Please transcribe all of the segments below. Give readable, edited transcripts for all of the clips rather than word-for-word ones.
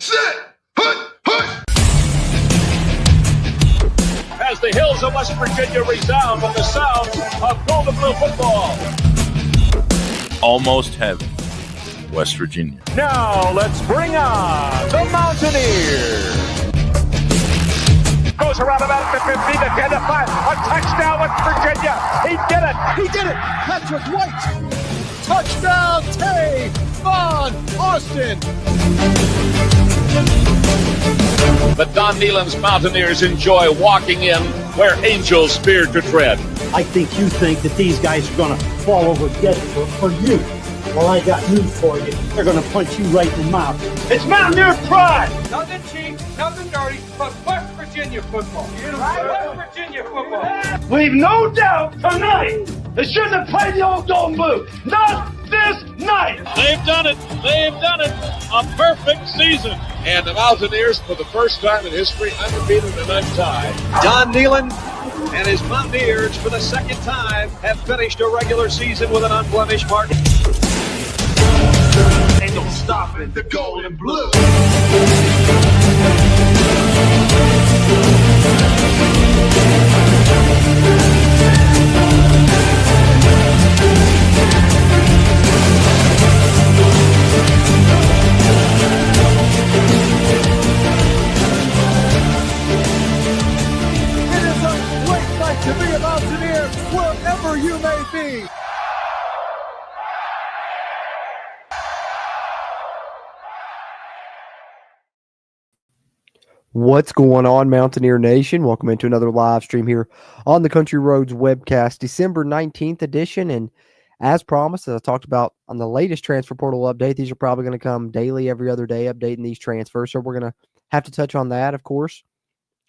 set, hut. As the hills of West Virginia resound with the sounds of gold and blue football. Almost heaven, West Virginia. Now let's bring on the Mountaineers. Goes around about the 50, the 10, to 5. A touchdown, West Virginia. He did it. He did it. Patrick White. Touchdown, Tavon Austin. The Don Nehlen's Mountaineers enjoy walking in where angels fear to tread. I think you think that these guys are going to fall over dead for you. Well, I got news for you. They're going to punch you right in the mouth. It's Mountaineer pride! Nothing cheap, nothing dirty, but West Virginia football. West Virginia football. We've no doubt tonight they shouldn't have played the old Golden Boot. Not this night! They've done it. They've done it. A perfect season. And the Mountaineers, for the first time in history, undefeated and untied. Don Nehlen and his Mountaineers, for the second time, have finished a regular season with an unblemished mark. Ain't no stopping the gold and blue. It is a great night to be a Mountaineer wherever you may be. What's going on, Mountaineer Nation? Welcome into another live stream here on the Country Roads webcast, December 19th edition. And as promised, as I talked about on the latest transfer portal update, these are probably going to come daily, every other day, updating these transfers. So we're going to have to touch on that, of course.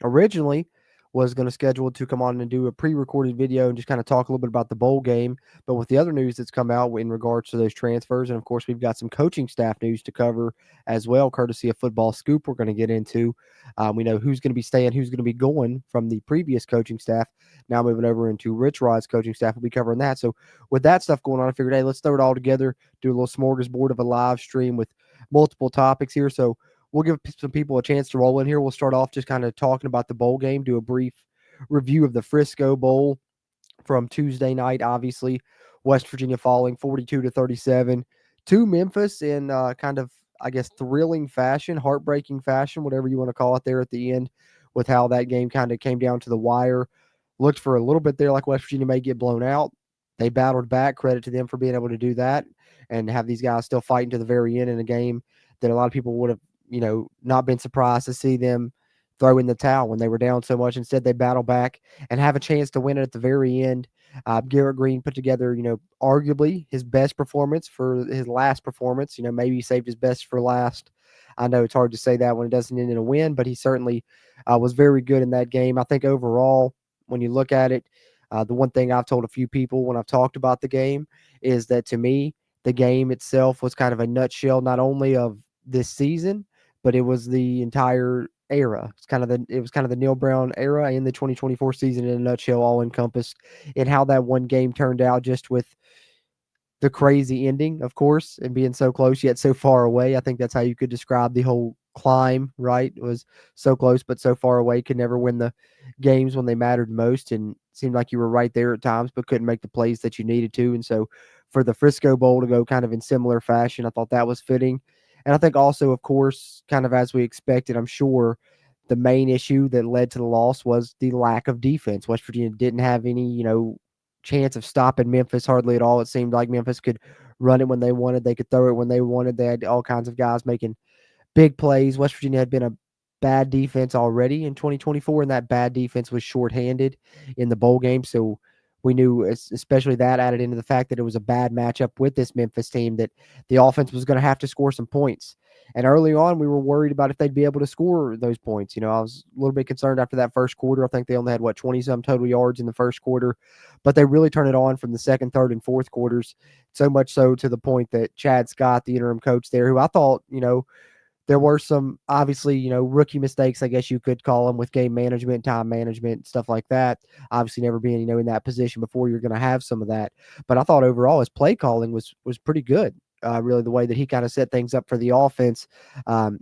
Originally was going to schedule to come on and do a pre-recorded video and just kind of talk a little bit about the bowl game. But with the other news that's come out in regards to those transfers, and of course we've got some coaching staff news to cover as well, courtesy of Football Scoop we're going to get into. We know who's going to be staying, who's going to be going from the previous coaching staff. Now moving over into Rich Rod's coaching staff, we'll be covering that. So with that stuff going on, I figured, hey, let's throw it all together, do a little smorgasbord of a live stream with multiple topics here. So we'll give some people a chance to roll in here. We'll start off just kind of talking about the bowl game, do a brief review of the Frisco Bowl from Tuesday night. Obviously, West Virginia falling 42-37 to Memphis in kind of, I guess, thrilling fashion, heartbreaking fashion, whatever you want to call it there at the end, with how that game kind of came down to the wire. Looked for a little bit there like West Virginia may get blown out. They battled back. Credit to them for being able to do that and have these guys still fighting to the very end in a game that a lot of people would have, not been surprised to see them throw in the towel when they were down so much. Instead, they battle back and have a chance to win it at the very end. Garrett Green put together, arguably his best performance for his last performance. Maybe he saved his best for last. I know it's hard to say that when it doesn't end in a win, but he certainly was very good in that game. I think overall, when you look at it, the one thing I've told a few people when I've talked about the game is that to me, the game itself was kind of a nutshell, not only of this season, but it was the entire era. It was kind of the Neil Brown era in the 2024 season in a nutshell, all encompassed in how that one game turned out, just with the crazy ending, of course, and being so close yet so far away. I think that's how you could describe the whole climb, right? It was so close but so far away, could never win the games when they mattered most, and seemed like you were right there at times but couldn't make the plays that you needed to. And so for the Frisco Bowl to go kind of in similar fashion, I thought that was fitting. And I think also, of course, kind of as we expected, I'm sure the main issue that led to the loss was the lack of defense. West Virginia didn't have any, chance of stopping Memphis hardly at all. It seemed like Memphis could run it when they wanted. They could throw it when they wanted. They had all kinds of guys making big plays. West Virginia had been a bad defense already in 2024, and that bad defense was shorthanded in the bowl game. So we knew, especially that added into the fact that it was a bad matchup with this Memphis team, that the offense was going to have to score some points. And early on, we were worried about if they'd be able to score those points. I was a little bit concerned after that first quarter. I think they only had, 20-some total yards in the first quarter. But they really turned it on from the second, third, and fourth quarters, so much so to the point that Chad Scott, the interim coach there, who I thought, there were some, obviously, rookie mistakes, I guess you could call them, with game management, time management, stuff like that. Obviously, never being, in that position before, you're going to have some of that. But I thought overall his play calling was pretty good. really the way that he kind of set things up for the offense.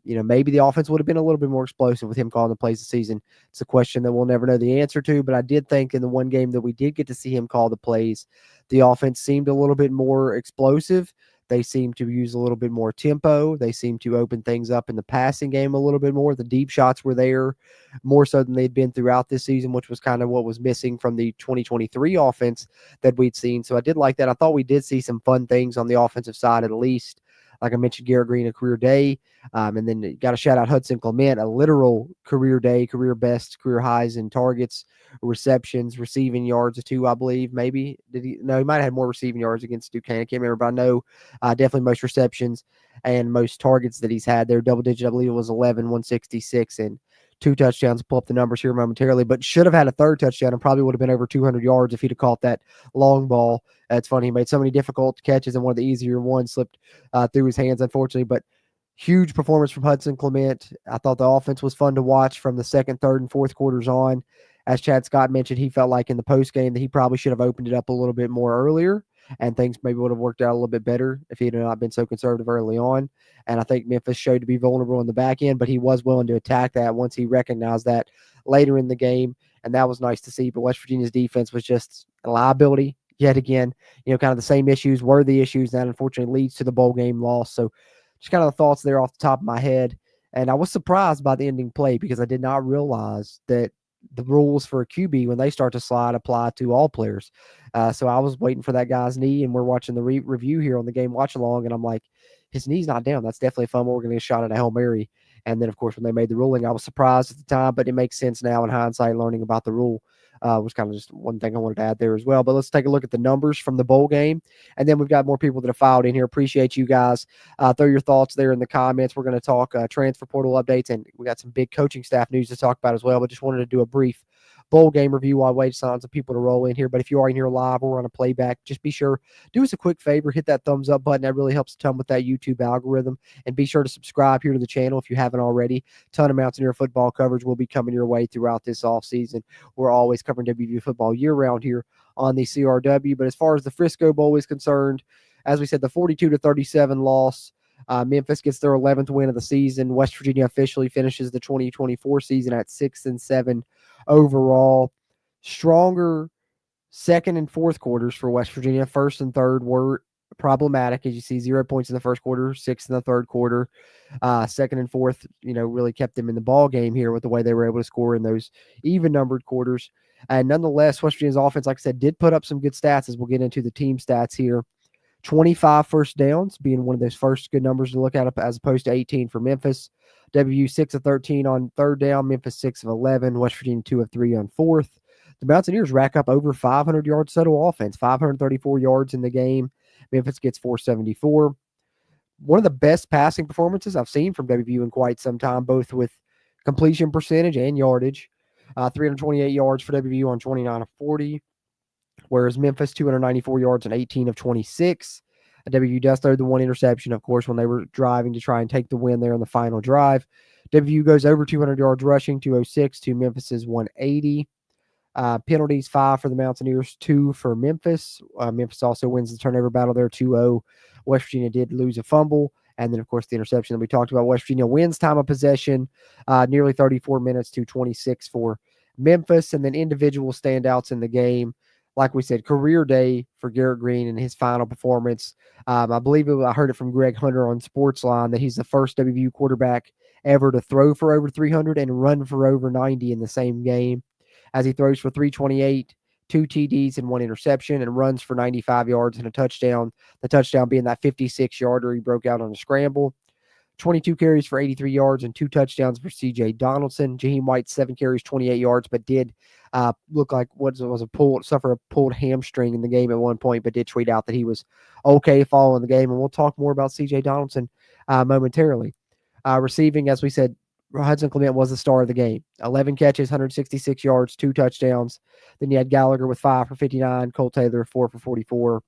Maybe the offense would have been a little bit more explosive with him calling the plays this season. It's a question that we'll never know the answer to, but I did think in the one game that we did get to see him call the plays, the offense seemed a little bit more explosive. They seem to use a little bit more tempo. They seem to open things up in the passing game a little bit more. The deep shots were there more so than they'd been throughout this season, which was kind of what was missing from the 2023 offense that we'd seen. So I did like that. I thought we did see some fun things on the offensive side, at least. Like I mentioned, Garrett Green, a career day. And then you got to shout out Hudson Clement, a literal career day, career best, career highs in targets, receptions, receiving yards, too, I believe. Maybe. He might have had more receiving yards against Duquesne. I can't remember, but I know definitely most receptions and most targets that he's had. They're double digit. I believe it was 11, 166, and 2 touchdowns. Pull up the numbers here momentarily, but should have had a 3rd touchdown and probably would have been over 200 yards if he'd have caught that long ball. It's funny. He made so many difficult catches, and one of the easier ones slipped through his hands, unfortunately, but huge performance from Hudson Clement. I thought the offense was fun to watch from the 2nd, 3rd, and 4th quarters on. As Chad Scott mentioned, he felt like in the postgame that he probably should have opened it up a little bit more earlier, and things maybe would have worked out a little bit better if he had not been so conservative early on. And I think Memphis showed to be vulnerable in the back end, but he was willing to attack that once he recognized that later in the game, and that was nice to see. But West Virginia's defense was just a liability yet again. Kind of the same issues were the issues that unfortunately leads to the bowl game loss. So just kind of the thoughts there off the top of my head. And I was surprised by the ending play because I did not realize that the rules for a QB, when they start to slide, apply to all players. So I was waiting for that guy's knee, and we're watching the review here on the game watch along, and I'm like, his knee's not down. That's definitely a fumble. We're going to get a shot at a Hail Mary. And then, of course, when they made the ruling, I was surprised at the time, but it makes sense now in hindsight learning about the rule. Was kind of just one thing I wanted to add there as well. But let's take a look at the numbers from the bowl game. And then we've got more people that have filed in here. Appreciate you guys. Throw your thoughts there in the comments. We're going to talk transfer portal updates, and we got some big coaching staff news to talk about as well. But just wanted to do a brief bowl game review while I wait for some people to roll in here. But if you are in here live or on a playback, just be sure, do us a quick favor, hit that thumbs up button. That really helps a ton with that YouTube algorithm. And be sure to subscribe here to the channel if you haven't already. Ton of Mountaineer football coverage will be coming your way throughout this offseason. We're always covering WVU football year-round here on the CRW. But as far as the Frisco Bowl is concerned, as we said, the 42-37 loss. Memphis gets their 11th win of the season. West Virginia officially finishes the 2024 season at 6-7 overall. Stronger 2nd and 4th quarters for West Virginia. 1st and 3rd were problematic, as you see, 0 points in the 1st quarter, 6 in the 3rd quarter. 2nd and 4th, really kept them in the ball game here with the way they were able to score in those even-numbered quarters. And nonetheless, West Virginia's offense, like I said, did put up some good stats as we'll get into the team stats here. 25 first downs being one of those first good numbers to look at as opposed to 18 for Memphis. WVU 6 of 13 on 3rd down, Memphis 6 of 11, West Virginia 2 of 3 on 4th. The Mountaineers rack up over 500 yards total offense, 534 yards in the game. Memphis gets 474. One of the best passing performances I've seen from WVU in quite some time, both with completion percentage and yardage. 328 yards for WVU on 29 of 40. Whereas Memphis, 294 yards and 18 of 26. WVU does throw the one interception, of course, when they were driving to try and take the win there on the final drive. WVU goes over 200 yards rushing, 206 to Memphis's 180. Penalties, 5 for the Mountaineers, 2 for Memphis. Memphis also wins the turnover battle there, 2-0. West Virginia did lose a fumble. And then, of course, the interception that we talked about. West Virginia wins time of possession, nearly 34 minutes to 26 for Memphis. And then individual standouts in the game. Like we said, career day for Garrett Green in his final performance. I believe I heard it from Greg Hunter on Sportsline that he's the first WVU quarterback ever to throw for over 300 and run for over 90 in the same game, as he throws for 328, 2 TDs and 1 interception, and runs for 95 yards and a touchdown. The touchdown being that 56-yarder he broke out on a scramble. 22 carries for 83 yards and 2 touchdowns for C.J. Donaldson. Jaheim White, 7 carries, 28 yards, but did look like suffer a pulled hamstring in the game at one point, but did tweet out that he was okay following the game. And we'll talk more about C.J. Donaldson momentarily. Receiving, as we said, Hudson Clement was the star of the game. 11 catches, 166 yards, 2 touchdowns. Then you had Gallagher with 5 for 59, Colt Taylor 4 for 44.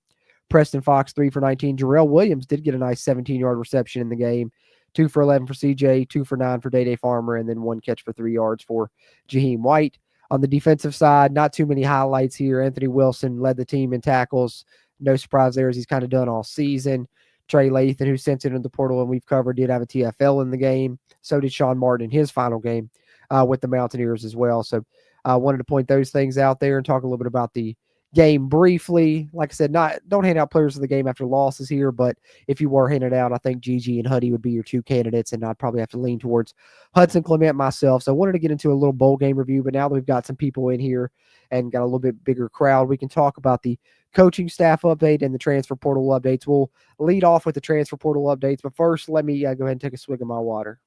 Preston Fox 3 for 19. Jarrell Williams did get a nice 17-yard reception in the game. 2 for 11 for CJ, 2 for 9 for Day Farmer, and then 1 catch for 3 yards for Jaheim White. On the defensive side, not too many highlights here. Anthony Wilson led the team in tackles. No surprise there, as he's kind of done all season. Trey Lathan, who since entered the portal and we've covered, did have a TFL in the game. So did Sean Martin in his final game with the Mountaineers as well. So I wanted to point those things out there and talk a little bit about the game briefly. Like I said, don't hand out players of the game after losses here, but if you were handed out, I think Gigi and Huddy would be your two candidates, and I'd probably have to lean towards Hudson Clement myself. So I wanted to get into a little bowl game review, but now that we've got some people in here and got a little bit bigger crowd, we can talk about the coaching staff update and the transfer portal updates. We'll lead off with the transfer portal updates, but first, let me go ahead and take a swig of my water.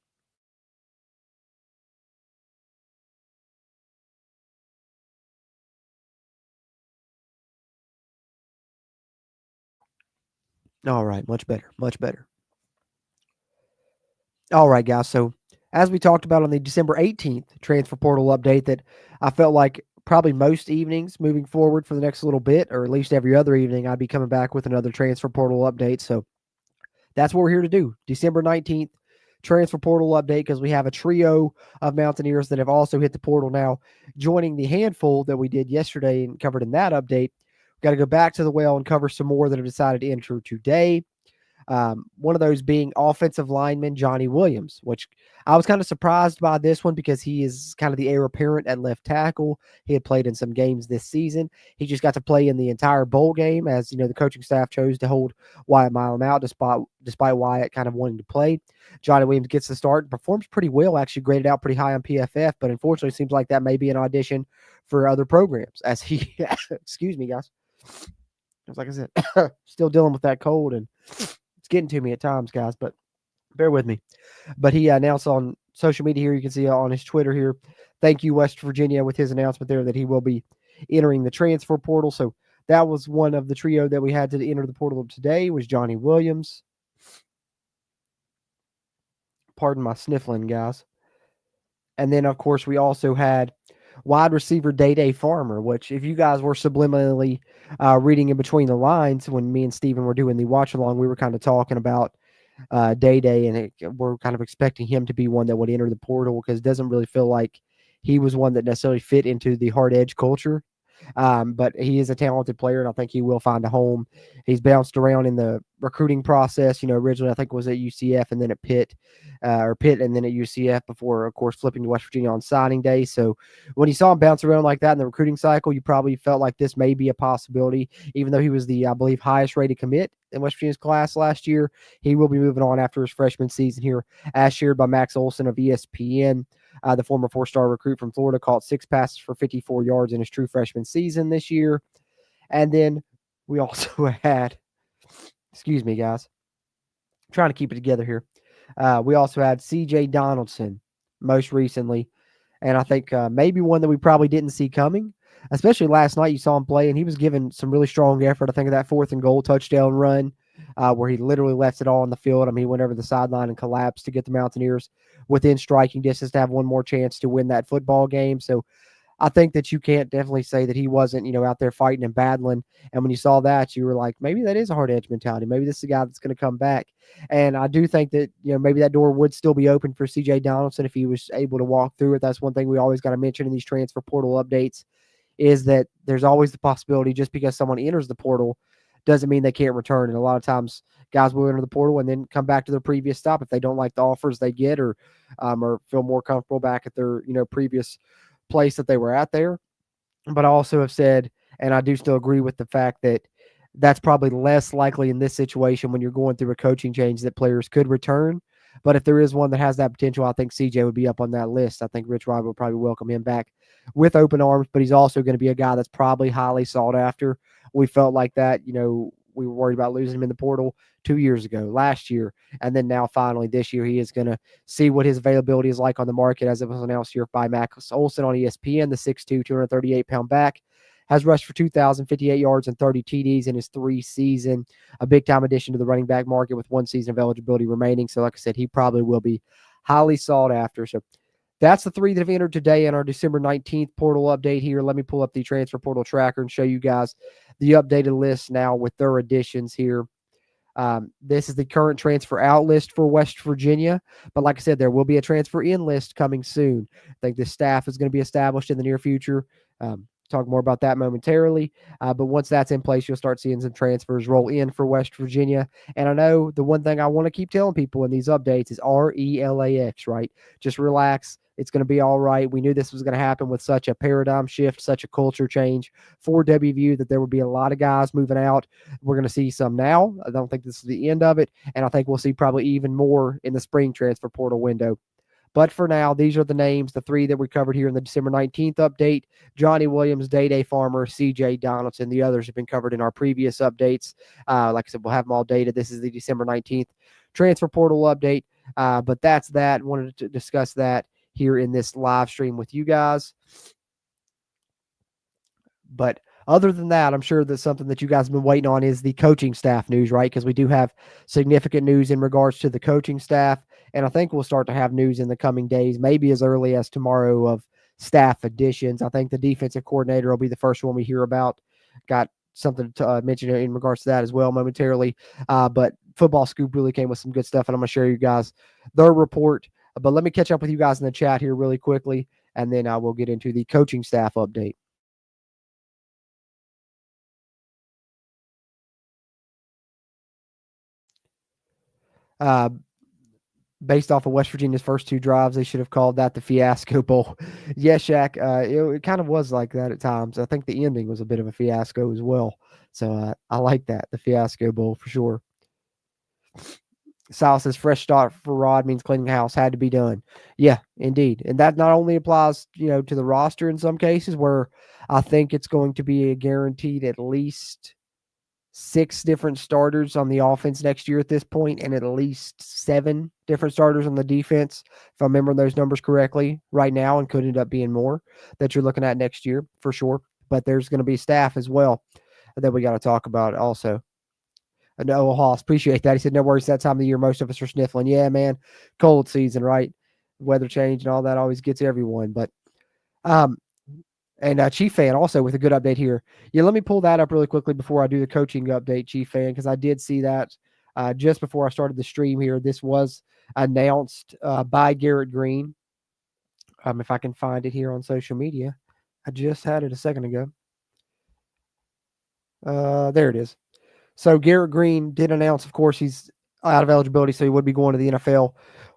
All right, much better, much better. All right, guys. So as we talked about on the December 18th transfer portal update, that I felt like probably most evenings moving forward for the next little bit, or at least every other evening, I'd be coming back with another transfer portal update. So that's what we're here to do. December 19th transfer portal update, because we have a trio of Mountaineers that have also hit the portal now, joining the handful that we did yesterday and covered in that update. We've got to go back to the well and cover some more that have decided to enter today. One of those being offensive lineman Johnny Williams, which I was kind of surprised by this one because he is kind of the heir apparent at left tackle. He had played in some games this season. He just got to play in the entire bowl game, as you know, the coaching staff chose to hold Wyatt Milum out despite Wyatt kind of wanting to play. Johnny Williams gets the start and performs pretty well, actually graded out pretty high on PFF, but unfortunately it seems like that may be an audition for other programs, as he excuse me, guys. Just like I said, still dealing with that cold, and getting to me at times, guys, but bear with me. But he announced on social media here, you can see on his Twitter here, thank you, West Virginia, with his announcement there that he will be entering the transfer portal. So that was one of the trio that we had to enter the portal today, was Johnny Williams. Pardon my sniffling, guys. And then, of course, we also had wide receiver Day Farmer, which if you guys were subliminally reading in between the lines when me and Steven were doing the watch along, we were kind of talking about Day, and we're kind of expecting him to be one that would enter the portal because it doesn't really feel like he was one that necessarily fit into the hard edge culture. But he is a talented player, and I think he will find a home. He's bounced around in the recruiting process. You know, originally I think was at UCF and then at Pitt, and then at UCF before, of course, flipping to West Virginia on signing day. So when you saw him bounce around like that in the recruiting cycle, you probably felt like this may be a possibility, even though he was the, I believe, highest rated commit in West Virginia's class last year. He will be moving on after his freshman season here, as shared by Max Olson of ESPN. The former four-star recruit from Florida caught 6 passes for 54 yards in his true freshman season this year. And then we also had, excuse me, guys, I'm trying to keep it together here. We also had C.J. Donaldson most recently, and I think maybe one that we probably didn't see coming, especially last night. You saw him play, and he was given some really strong effort. I think of that 4th and goal touchdown run where he literally left it all on the field. I mean, he went over the sideline and collapsed to get the Mountaineers within striking distance to have one more chance to win that football game. So I think that you can't definitely say that he wasn't, you know, out there fighting and battling. And when you saw that, you were like, maybe that is a hard edge mentality. Maybe this is a guy that's going to come back. And I do think that, you know, maybe that door would still be open for C.J. Donaldson if he was able to walk through it. That's one thing we always got to mention in these transfer portal updates, is that there's always the possibility just because someone enters the portal doesn't mean they can't return. And a lot of times guys will enter the portal and then come back to their previous stop if they don't like the offers they get or feel more comfortable back at their, you know, previous place that they were at there. But I also have said, and I do still agree with the fact that that's probably less likely in this situation when you're going through a coaching change that players could return. But if there is one that has that potential, I think CJ would be up on that list. I think Rich Rod will probably welcome him back with open arms, but he's also going to be a guy that's probably highly sought after. We felt like that, you know, we were worried about losing him in the portal 2 years ago, last year, and then now finally this year he is going to see what his availability is like on the market, as it was announced here by Max Olson on ESPN. The 6'2", 238-pound back has rushed for 2,058 yards and 30 TDs in his 3 season, a big-time addition to the running back market with 1 season of eligibility remaining. So like I said, he probably will be highly sought after. So that's the 3 that have entered today in our December 19th portal update here. Let me pull up the transfer portal tracker and show you guys the updated list now with their additions here. This is the current transfer out list for West Virginia. But like I said, there will be a transfer in list coming soon. I think the staff is going to be established in the near future. talk more about that momentarily. But once that's in place, you'll start seeing some transfers roll in for West Virginia. And I know the one thing I want to keep telling people in these updates is RELAX, right? Just relax. It's going to be all right. We knew this was going to happen with such a paradigm shift, such a culture change for WVU, that there would be a lot of guys moving out. We're going to see some now. I don't think this is the end of it. And I think we'll see probably even more in the spring transfer portal window. But for now, these are the names, the three that we covered here in the December 19th update: Johnny Williams, Day Farmer, CJ Donaldson. The others have been covered in our previous updates. Like I said, we'll have them all dated. This is the December 19th transfer portal update. But that's that. Wanted to discuss that here in this live stream with you guys. But other than that, I'm sure that something that you guys have been waiting on is the coaching staff news, right? Because we do have significant news in regards to the coaching staff. And I think we'll start to have news in the coming days, maybe as early as tomorrow, of staff additions. I think the defensive coordinator will be the first one we hear about. Got something to mention in regards to that as well momentarily. But Football Scoop really came with some good stuff, and I'm going to share you guys their report. But let me catch up with you guys in the chat here really quickly, and then I will get into the coaching staff update. Based off of West Virginia's first two drives, they should have called that the Fiasco Bowl. Yes, Shaq, it kind of was like that at times. I think the ending was a bit of a fiasco as well. So I like that, the Fiasco Bowl for sure. Sal says fresh start for Rod means cleaning house had to be done. Yeah, indeed. And that not only applies, to the roster in some cases, where I think it's going to be a guaranteed at least 6 different starters on the offense next year at this point, and at least 7 different starters on the defense, if I'm remembering those numbers correctly right now, and could end up being more that you're looking at next year for sure. But there's going to be staff as well that we got to talk about also. Noah Hoss, appreciate that. He said, no worries, that time of the year most of us are sniffling. Yeah, man, cold season, right? Weather change and all that always gets everyone. But and Chief Fan also with a good update here. Yeah, let me pull that up really quickly before I do the coaching update, Chief Fan, because I did see that just before I started the stream here. This was announced by Garrett Green. If I can find it here on social media. I just had it a second ago. There it is. So Garrett Green did announce, of course, he's out of eligibility, so he would be going to the NFL.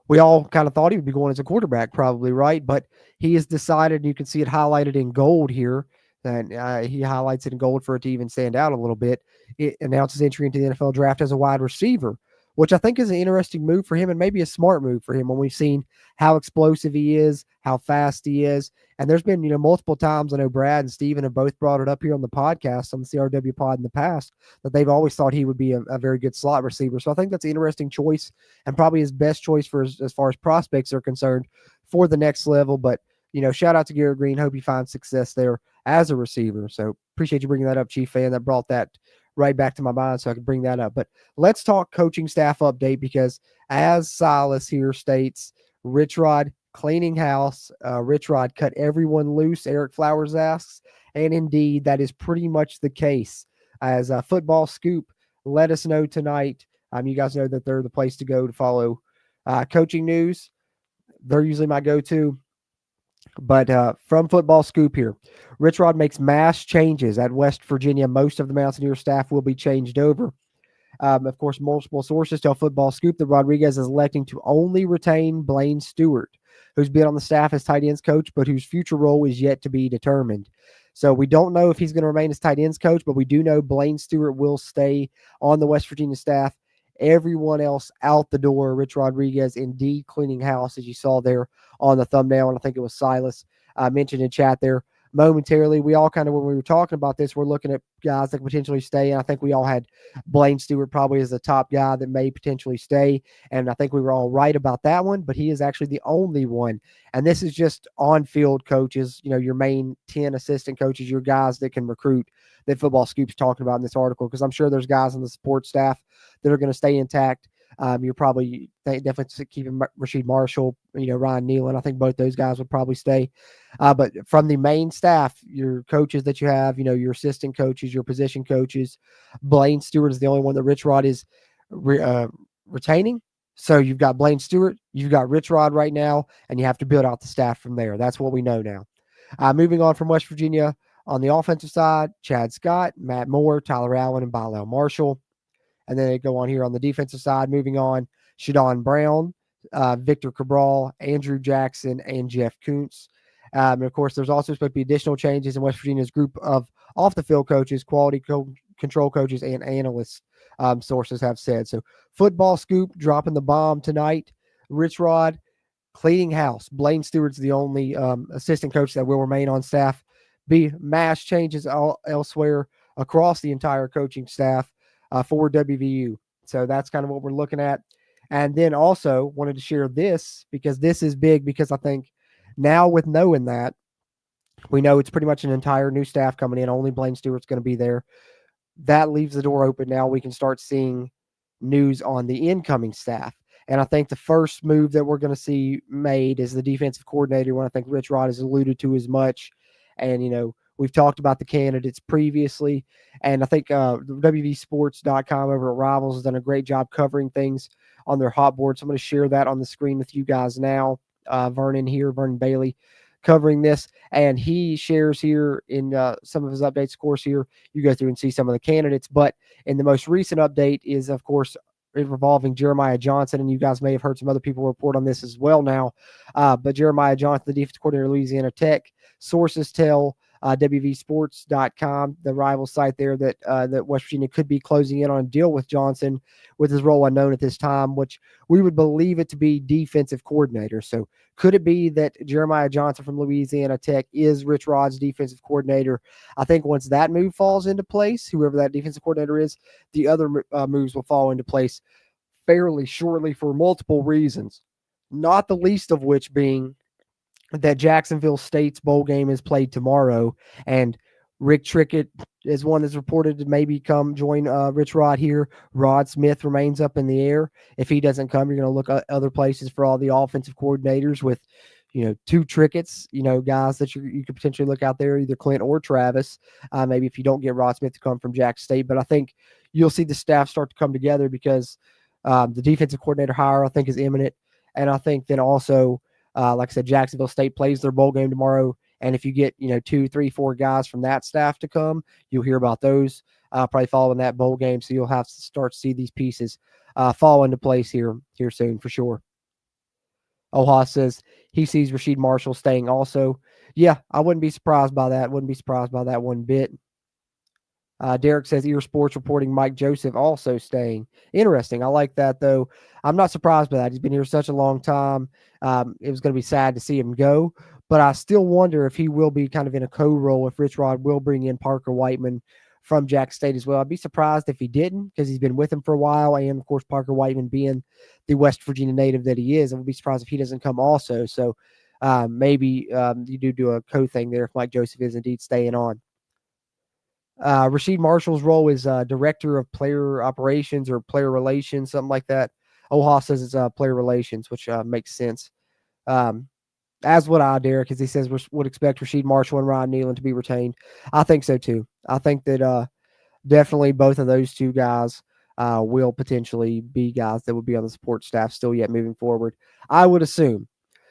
We all kind of thought he would be going as a quarterback probably, right? But he has decided, and you can see it highlighted in gold here, and he highlights it in gold for it to even stand out a little bit. It announces entry into the NFL draft as a wide receiver, which I think is an interesting move for him and maybe a smart move for him when we've seen how explosive he is, how fast he is. And there's been, multiple times, I know Brad and Steven have both brought it up here on the podcast, on the CRW pod in the past, that they've always thought he would be a very good slot receiver. So I think that's an interesting choice and probably his best choice for as far as prospects are concerned for the next level. But, shout out to Garrett Green. Hope he finds success there as a receiver. So appreciate you bringing that up, Chief Fan. That brought that right back to my mind so I could bring that up. But let's talk coaching staff update, because as Silas here states, Rich Rod cleaning house. Rich Rod cut everyone loose, Eric Flowers asks. And indeed, that is pretty much the case. As Football Scoop let us know tonight, you guys know that they're the place to go to follow coaching news. They're usually my go-to. But from Football Scoop here, Rich Rod makes mass changes at West Virginia. Most of the Mountaineer staff will be changed over. Of course, multiple sources tell Football Scoop that Rodriguez is electing to only retain Blaine Stewart, who's been on the staff as tight ends coach, but whose future role is yet to be determined. So we don't know if he's going to remain as tight ends coach, but we do know Blaine Stewart will stay on the West Virginia staff. Everyone else out the door. Rich Rodriguez indeed cleaning house, as you saw there on the thumbnail, and I think it was Silas mentioned in chat there momentarily. We all kind of, when we were talking about this, we're looking at guys that could potentially stay, and I think we all had Blaine Stewart probably as the top guy that may potentially stay, and I think we were all right about that one, but he is actually the only one. And this is just on-field coaches, your main 10 assistant coaches, your guys that can recruit, that Football Scoop's talking about in this article, because I'm sure there's guys on the support staff that are going to stay intact. You're probably definitely keeping Rasheed Marshall, Ryan Nealon. I think both those guys would probably stay. But from the main staff, your coaches that you have, your assistant coaches, your position coaches, Blaine Stewart is the only one that Rich Rod is retaining. So you've got Blaine Stewart, you've got Rich Rod right now, and you have to build out the staff from there. That's what we know now. Moving on from West Virginia, On the offensive side, Chad Scott, Matt Moore, Tyler Allen, and Bilal Marshall. And then they go on here on the defensive side, moving on, Shadon Brown, Victor Cabral, Andrew Jackson, and Jeff Kuntz. And of course, there's also supposed to be additional changes in West Virginia's group of off-the-field coaches, quality control coaches, and analysts, sources have said. So football scoop, dropping the bomb tonight. Rich Rod, cleaning house. Blaine Stewart's the only assistant coach that will remain on staff. Be mass changes elsewhere across the entire coaching staff for WVU. So that's kind of what we're looking at. And then also wanted to share this because this is big, because I think now with knowing that, we know it's pretty much an entire new staff coming in. Only Blaine Stewart's going to be there. That leaves the door open. Now we can start seeing news on the incoming staff. And I think the first move that we're going to see made is the defensive coordinator, when I think Rich Rod has alluded to as much. And, you know, we've talked about the candidates previously. And I think WVSports.com over at Rivals has done a great job covering things on their hot board. So I'm going to share that on the screen with you guys now. Vernon Bailey, covering this. And he shares here in some of his updates. Of course, here you go through and see some of the candidates. But in the most recent update is, of course, involving Jeremiah Johnson, and you guys may have heard some other people report on this as well now. But Jeremiah Johnson, the defensive coordinator of Louisiana Tech, sources tell WVSports.com, the rival site there, that West Virginia could be closing in on a deal with Johnson, with his role unknown at this time, which we would believe it to be defensive coordinator. So could it be that Jeremiah Johnson from Louisiana Tech is Rich Rod's defensive coordinator? I think once that move falls into place, whoever that defensive coordinator is, the other moves will fall into place fairly shortly for multiple reasons, not the least of which being that Jacksonville State's bowl game is played tomorrow, and Rick Trickett is one that's reported to maybe come join Rich Rod here. Rod Smith remains up in the air. If he doesn't come, you're going to look at other places for all the offensive coordinators with, you know, two Tricketts, you know, guys that you could potentially look out there, either Clint or Travis. Maybe if you don't get Rod Smith to come from Jack State, but I think you'll see the staff start to come together because the defensive coordinator hire, I think, is imminent. And I think then also, like I said, Jacksonville State plays their bowl game tomorrow. And if you get, you know, 2, 3, 4 guys from that staff to come, you'll hear about those probably following that bowl game. So you'll have to start to see these pieces fall into place here soon for sure. Oha says he sees Rasheed Marshall staying also. Yeah, I wouldn't be surprised by that. Wouldn't be surprised by that one bit. Derek says Ear Sports reporting Mike Joseph also staying. Interesting. I like that, though. I'm not surprised by that. He's been here such a long time. It was going to be sad to see him go, but I still wonder if he will be kind of in a co-role, if Rich Rod will bring in Parker Whiteman from Jack State as well. I'd be surprised if he didn't, because he's been with him for a while, and, of course, Parker Whiteman being the West Virginia native that he is, I would be surprised if he doesn't come also. So maybe you do a co-thing there if Mike Joseph is indeed staying on. Rasheed Marshall's role is director of player operations or player relations, something like that. Oha says it's player relations, which makes sense. As would I, Derek, as he says would expect Rasheed Marshall and Ryan Nealon to be retained. I think so too. I think that definitely both of those two guys will potentially be guys that would be on the support staff still yet moving forward, I would assume.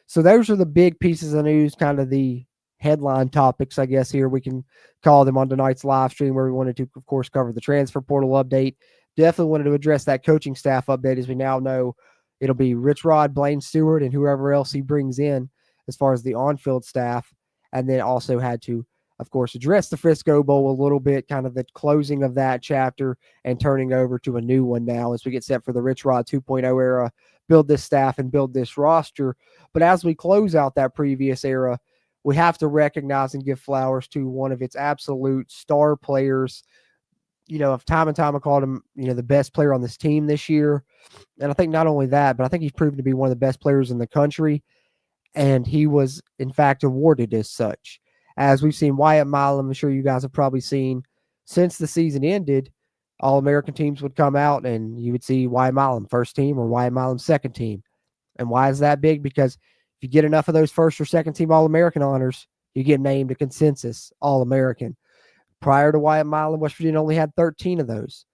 So those are the big pieces of news, kind of the headline topics, I guess, here we can call them on tonight's live stream, where we wanted to, of course, cover the transfer portal update. Definitely wanted to address that coaching staff update. As we now know, it'll be Rich Rod, Blaine Stewart, and whoever else he brings in as far as the on-field staff. And then also had to, of course, address the Frisco Bowl a little bit, kind of the closing of that chapter and turning over to a new one now as we get set for the Rich Rod 2.0 era, build this staff and build this roster. But as we close out that previous era, we have to recognize and give flowers to one of its absolute star players. You know, of time and time I called him, you know, the best player on this team this year. And I think not only that, but I think he's proven to be one of the best players in the country. And he was, in fact, awarded as such. As we've seen Wyatt Milum, I'm sure you guys have probably seen, since the season ended, All-American teams would come out and you would see Wyatt Milum first team or Wyatt Milum second team. And why is that big? Because if you get enough of those first or second team All-American honors, you get named a consensus All-American. Prior to Wyatt Milum, West Virginia only had 13 of those.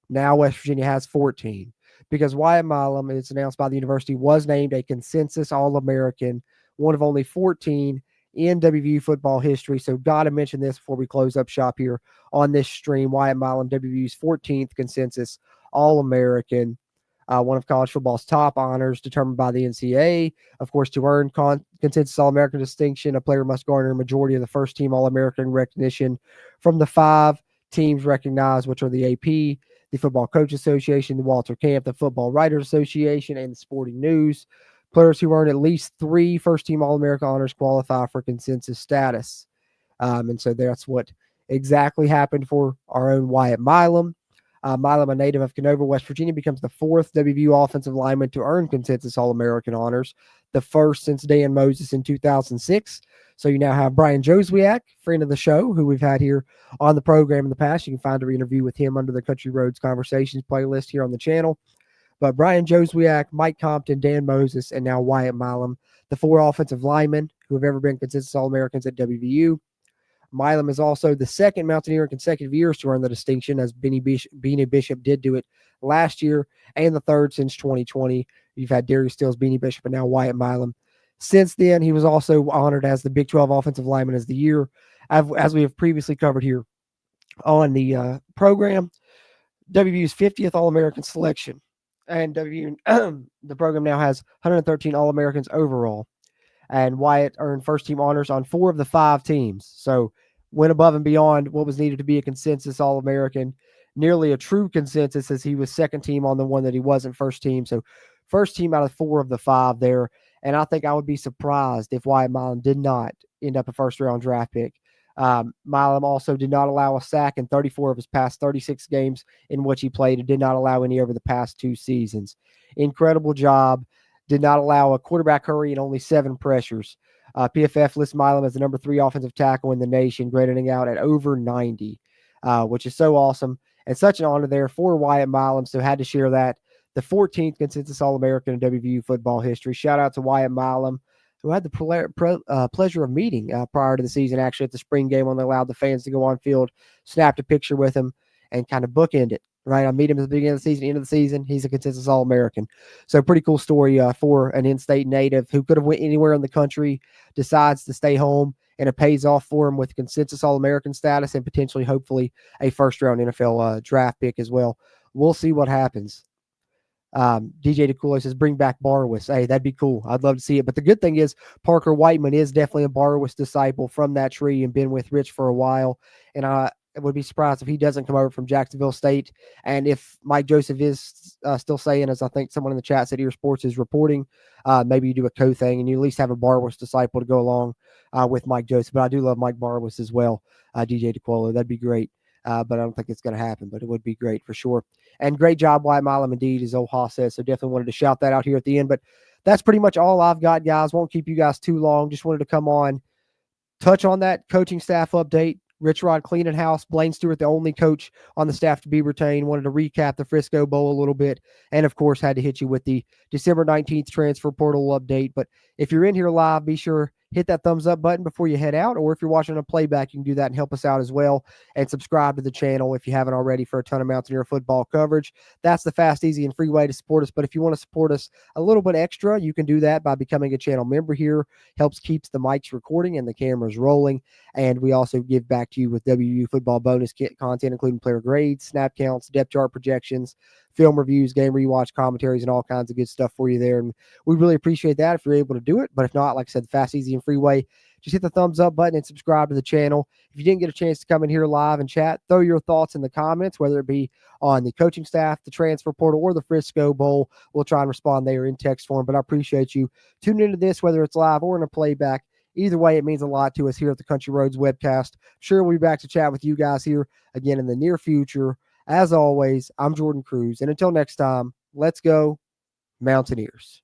Now West Virginia has 14. Because Wyatt Milum, it's announced by the university, was named a consensus All-American, one of only 14 in WVU football history. So got to mention this before we close up shop here on this stream. Wyatt Milum, WVU's 14th consensus All-American, one of college football's top honors determined by the NCAA. Of course, to earn consensus All-American distinction, a player must garner a majority of the first-team All-American recognition from the 5 teams recognized, which are the AP, the Football Coach Association, the Walter Camp, the Football Writers Association, and the Sporting News. Players who earn at least 3 first-team All-American honors qualify for consensus status. And so that's what exactly happened for our own Wyatt Milum. Milum, a native of Canova, West Virginia, becomes the 4th WVU offensive lineman to earn consensus All-American honors, the first since Dan Moses in 2006. So you now have Brian Joswiak, friend of the show, who we've had here on the program in the past. You can find our interview with him under the Country Roads Conversations playlist here on the channel. But Brian Joswiak, Mike Compton, Dan Moses, and now Wyatt Milum, the 4 offensive linemen who have ever been consensus All-Americans at WVU. Milum is also the 2nd Mountaineer in consecutive years to earn the distinction, as Beanie Bishop did do it last year, and the 3rd since 2020. You've had Darius Stills, Beanie Bishop, and now Wyatt Milum. Since then, he was also honored as the Big 12 Offensive Lineman of the Year, as we have previously covered here on the program. WVU's 50th All-American selection, and the program now has 113 All-Americans overall. And Wyatt earned first-team honors on 4 of the 5 teams. So went above and beyond what was needed to be a consensus All-American, nearly a true consensus, as he was second team on the one that he wasn't first team. So first team out of 4 of the 5 there. And I think I would be surprised if Wyatt Milum did not end up a first-round draft pick. Milum also did not allow a sack in 34 of his past 36 games in which he played, and did not allow any over the past 2 seasons. Incredible job. Did not allow a quarterback hurry and only 7 pressures. PFF lists Milum as the number 3 offensive tackle in the nation, grading out at over 90, which is so awesome. And such an honor there for Wyatt Milum, so had to share that. The 14th consensus All-American in WVU football history. Shout out to Wyatt Milum, who had the pleasure of meeting prior to the season, actually at the spring game when they allowed the fans to go on field, snapped a picture with him, and kind of bookend it. Right, I meet him at the beginning of the season, end of the season. He's a consensus All-American. So pretty cool story for an in-state native who could have went anywhere in the country, decides to stay home, and it pays off for him with consensus All-American status and potentially, hopefully, a first-round NFL draft pick as well. We'll see what happens. DJ DeCoulo says, bring back Barwis. Hey, that'd be cool. I'd love to see it. But the good thing is Parker Whiteman is definitely a Barwis disciple from that tree and been with Rich for a while. And I would be surprised if he doesn't come over from Jacksonville State. And if Mike Joseph is still saying, as I think someone in the chat said, Ear Sports is reporting, maybe you do a co-thing and you at least have a Barwis disciple to go along with Mike Joseph. But I do love Mike Barwis as well, DJ DeQuolo. That'd be great. But I don't think it's going to happen, but it would be great for sure. And great job, Wyatt Milum, indeed, as old Haas says. So definitely wanted to shout that out here at the end. But that's pretty much all I've got, guys. Won't keep you guys too long. Just wanted to come on, touch on that coaching staff update. Rich Rod cleaning house. Blaine Stewart, the only coach on the staff to be retained. Wanted to recap the Frisco Bowl a little bit. And, of course, had to hit you with the December 19th transfer portal update. But if you're in here live, be sure hit that thumbs up button before you head out. Or if you're watching a playback, you can do that and help us out as well. And subscribe to the channel if you haven't already for a ton of Mountaineer football coverage. That's the fast, easy, and free way to support us. But if you want to support us a little bit extra, you can do that by becoming a channel member here. Helps keeps the mics recording and the cameras rolling. And we also give back to you with WVU football bonus content, including player grades, snap counts, depth chart projections, film reviews, game rewatch commentaries, and all kinds of good stuff for you there. And we really appreciate that if you're able to do it. But if not, like I said, the fast, easy, and free way, just hit the thumbs up button and subscribe to the channel. If you didn't get a chance to come in here live and chat, throw your thoughts in the comments, whether it be on the coaching staff, the transfer portal, or the Frisco Bowl. We'll try and respond there in text form. But I appreciate you tuning into this, whether it's live or in a playback. Either way, it means a lot to us here at the Country Roads webcast. Sure, we'll be back to chat with you guys here again in the near future. As always, I'm Jordan Cruz. And until next time, let's go Mountaineers.